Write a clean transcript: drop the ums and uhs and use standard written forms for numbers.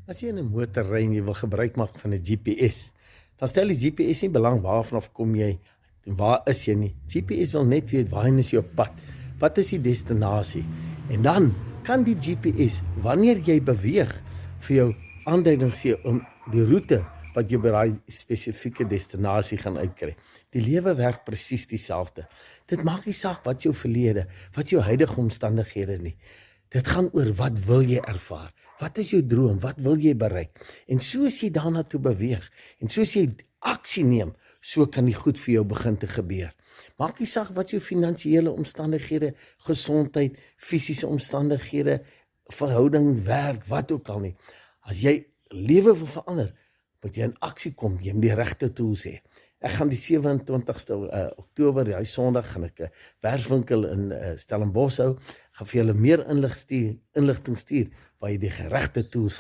As jy in 'n motor ry en jy wil gebruik maak van 'n GPS, dan stel die GPS nie belang waarvanaf kom jy en waar is jy nie. GPS wil net weet waarheen is jou pad, wat is die destinasie. En dan kan die GPS, wanneer jy beweeg, vir jou aanduiding gee om die roete wat jy by daai spesifieke destinasie gaan uitkry. Die lewe werk presies dieselfde. Dit maak nie saak wat jou verlede, wat jou huidige omstandighede nie. Dit gaan oor wat wil jy ervaar? Wat is jou droom? Wat wil jy bereik? En soos jy daarna toe beweeg en soos jy aksie neem, so kan die goed vir jou begin te gebeur. Maak nie saak wat jou finansiële omstandighede, gesondheid, fisiese omstandighede, verhouding, werk, wat ook al nie. As jy lewe wil verander, moet jy in aksie kom, jy moet die regte tools hê. Ek gaan die 27ste Oktober, die Sondag, gaan ek 'n werkswinkel in Stellenbosch hou, gaan vir julle meer inligting stuur, waar jy die regte tools